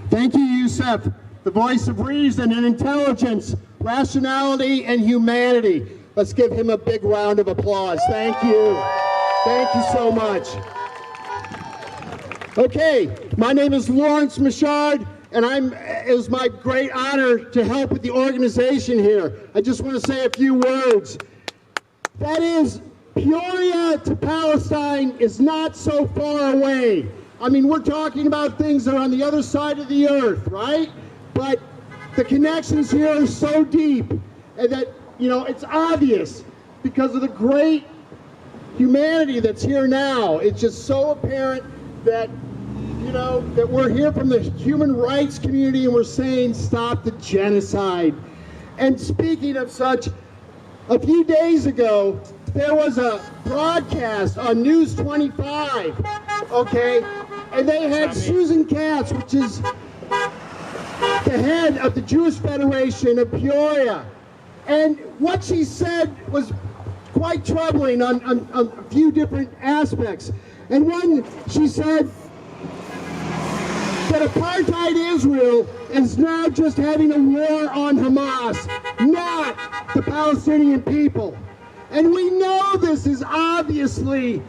Thank you, Youssef, the voice of reason and intelligence, rationality and humanity. Let's give him a big round of applause. Thank you. Thank you so much. Okay, my name is Lawrence Maushard, and it was my great honor to help with the organization here. I just want to say a few words. That is, Peoria to Palestine is not so far away. I mean, we're talking about things that are on the other side of the earth, right? But the connections here are so deep, and that, you know, it's obvious because of the great humanity that's here now. It's just so apparent that, you know, that we're here from the human rights community and we're saying stop the genocide. And speaking of such, a few days ago, there was a broadcast on News 25, okay? And they had Susan Katz, which is the head of the Jewish Federation of Peoria. And what she said was quite troubling on a few different aspects. And one, she said that apartheid Israel is now just having a war on Hamas, not the Palestinian people. And we know this is obviously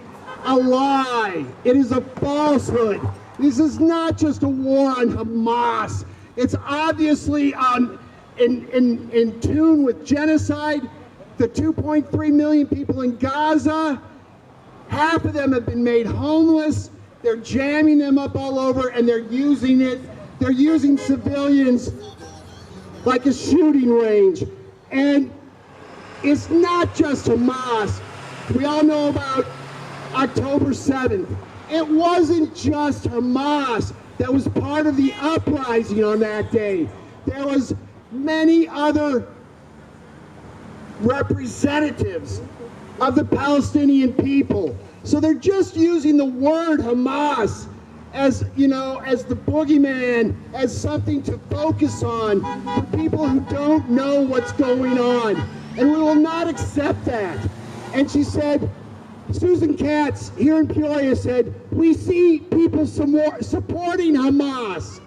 a lie. It is a falsehood. This is not just a war on Hamas. It's obviously in tune with genocide. The 2.3 million people in Gaza, half of them have been made homeless. They're jamming them up all over, and they're using it. They're using civilians like a shooting range. And it's not just Hamas. We all know about October 7th. It wasn't just Hamas that was part of the uprising on that day. There was many other representatives of the Palestinian people. So they're just using the word Hamas as, you know, as the boogeyman, as something to focus on for people who don't know what's going on. And we will not accept that. And she said, Susan Katz here in Peoria said, we see people supporting Hamas.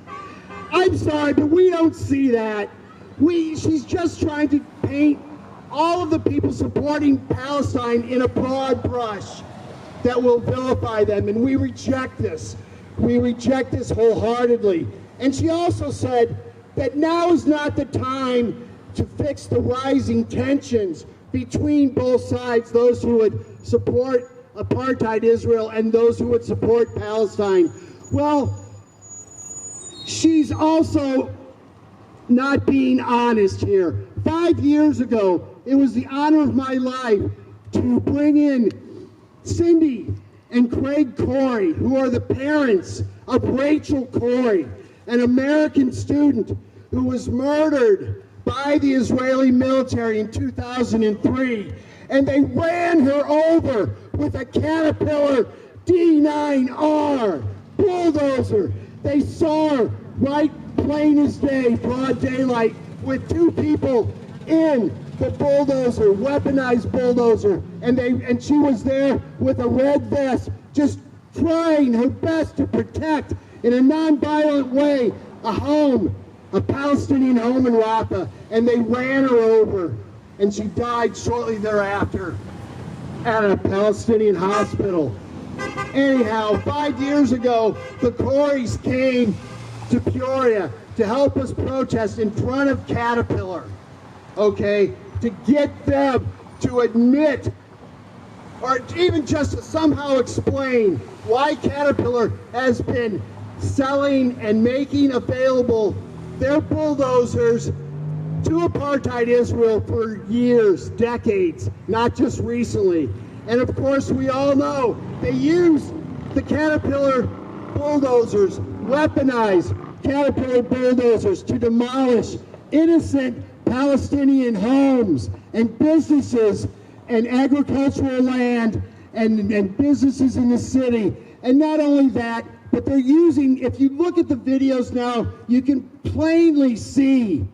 I'm sorry, but we don't see that. She's just trying to paint all of the people supporting Palestine in a broad brush that will vilify them, and we reject this. We reject this wholeheartedly. And she also said that now is not the time to fix the rising tensions between both sides, those who would support apartheid Israel and those who would support Palestine. Well, she's also not being honest here. 5 years ago, it was the honor of my life to bring in Cindy and Craig Corey, who are the parents of Rachel Corey, an American student who was murdered by the Israeli military in 2003. And they ran her over with a Caterpillar D9R bulldozer. They saw her right plain as day, broad daylight, with two people in the bulldozer, weaponized bulldozer, and she was there with a red vest, just trying her best to protect in a non-violent way a home, a Palestinian home in Rafah, and they ran her over, and she died shortly thereafter at a Palestinian hospital. Anyhow, 5 years ago, the Coreys came to Peoria to help us protest in front of Caterpillar, okay, to get them to admit, or even just to somehow explain why Caterpillar has been selling and making available their bulldozers to apartheid Israel for years, decades, not just recently. And of course, we all know they use the Caterpillar bulldozers, weaponized Caterpillar bulldozers, to demolish innocent Palestinian homes and businesses and agricultural land and businesses in the city. And not only that, but they're using, if you look at the videos now, you can plainly see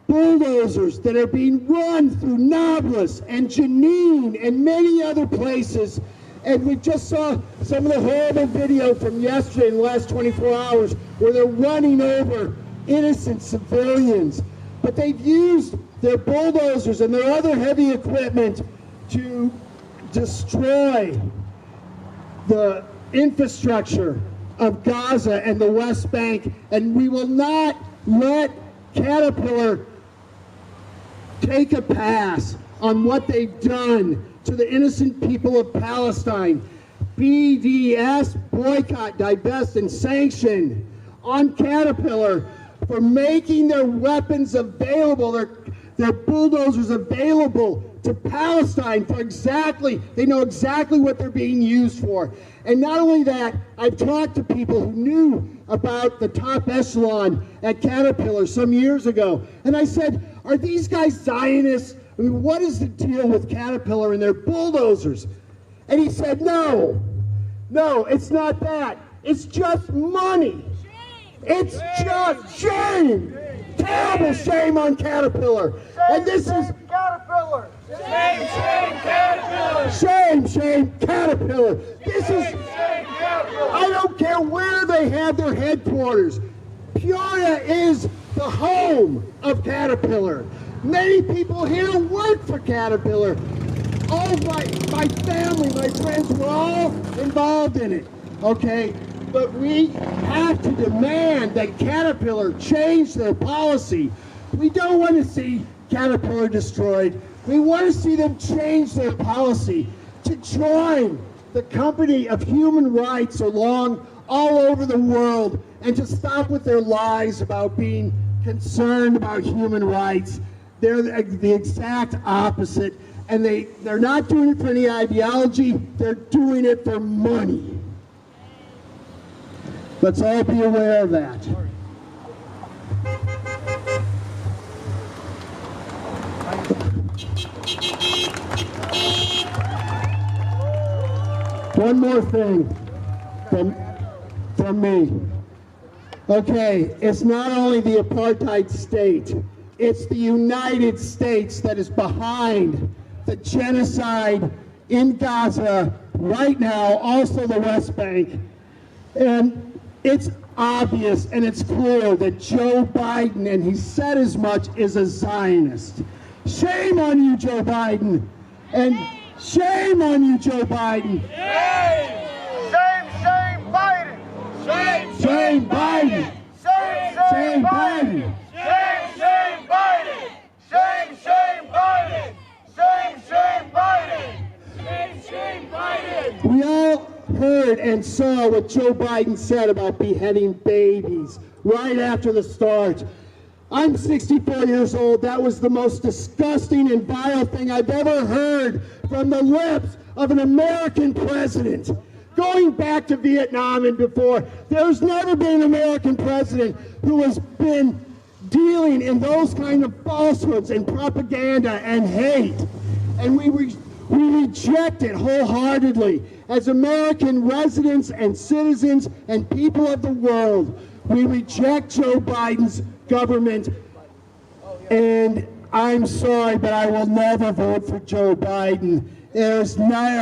bulldozers that are being run through Nablus and Jenin and many other places. And we just saw some of the horrible video from yesterday in the last 24 hours where they're running over innocent civilians. But they've used their bulldozers and their other heavy equipment to destroy the infrastructure of Gaza and the West Bank. And we will not let Caterpillar take a pass on what they've done to the innocent people of Palestine. BDS, Boycott, Divest, and Sanction on Caterpillar for making their weapons available, their bulldozers available to Palestine for they know exactly what they're being used for. And not only that, I've talked to people who knew about the top echelon at Caterpillar some years ago, and I said, are these guys Zionists? I mean, what is the deal with Caterpillar and their bulldozers? And he said, no, it's not that. It's just money. It's just shame. Terrible shame on Caterpillar. And this is Caterpillar. Shame, Caterpillar. Shame, Caterpillar. This is, Caterpillar. I don't care where they have their headquarters. Peoria is the home of Caterpillar. Many people here work for Caterpillar. All of my family, my friends were all involved in it, okay? But we have to demand that Caterpillar change their policy. We don't want to see Caterpillar destroyed. We want to see them change their policy to join the company of human rights all over the world and to stop with their lies about being concerned about human rights. They're the exact opposite, and they're not doing it for any ideology, they're doing it for money. Let's all be aware of that. One more thing from me. Okay, it's not only the apartheid state, it's the United States that is behind the genocide in Gaza right now, also the West Bank. And it's obvious and it's clear that Joe Biden, and he said as much, is a Zionist. Shame on you, Joe Biden. And shame on you, Joe Biden. Shame! Shame, Biden. Shame, Biden. Shame, Biden. Shame, Biden! Shame, Biden. Shame, Biden. Shame, Biden! We all heard and saw what Joe Biden said about beheading babies right after the start. I'm 64 years old. That was the most disgusting and vile thing I've ever heard from the lips of an American president. Going back to Vietnam and before, there's never been an American president who has been dealing in those kind of falsehoods and propaganda and hate. And we reject it wholeheartedly. As American residents and citizens and people of the world, we reject Joe Biden's government. And I'm sorry, but I will never vote for Joe Biden. They're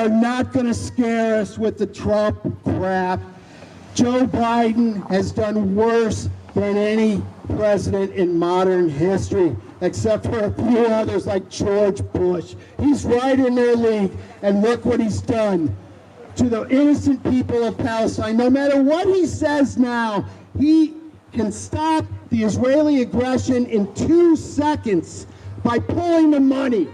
not going to scare us with the Trump crap. Joe Biden has done worse than any president in modern history, except for a few others like George Bush. He's right in their league, and look what he's done to the innocent people of Palestine. No matter what he says now, he can stop the Israeli aggression in 2 seconds by pulling the money.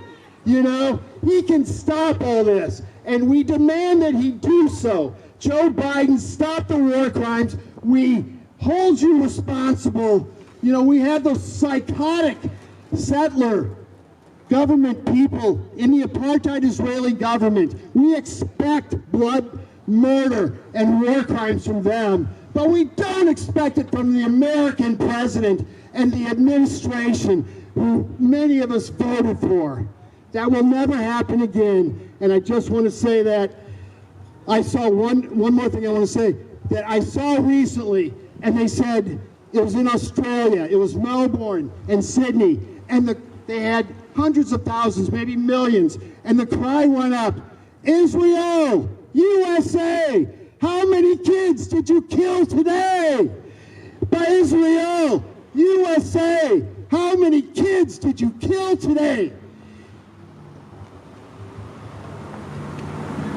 You know, he can stop all this, and we demand that he do so. Joe Biden, stop the war crimes. We hold you responsible. You know, we have those psychotic settler government people in the apartheid Israeli government. We expect blood, murder, and war crimes from them, but we don't expect it from the American president and the administration who many of us voted for. That will never happen again. And I just want to say that I saw one more thing I want to say, that I saw recently, and they said it was in Australia, it was Melbourne and Sydney, and they had hundreds of thousands, maybe millions, and the cry went up, Israel, USA, how many kids did you kill today? By Israel, USA, how many kids did you kill today?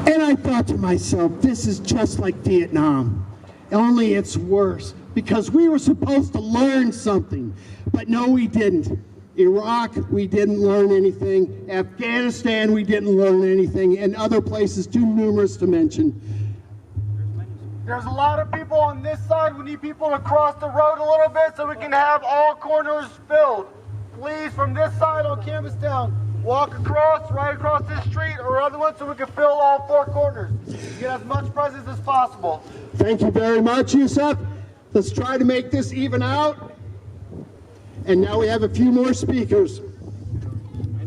And I thought to myself, this is just like Vietnam, only it's worse, because we were supposed to learn something, but no, we didn't. Iraq, we didn't learn anything. Afghanistan, we didn't learn anything, and other places too numerous to mention. There's a lot of people on this side. We need people to cross the road a little bit so we can have all corners filled. Please, from this side on Campus Town, walk across, right across this street or other one so we can fill all four corners. Get as much presence as possible. Thank you very much, Yusuf. Let's try to make this even out. And now we have a few more speakers.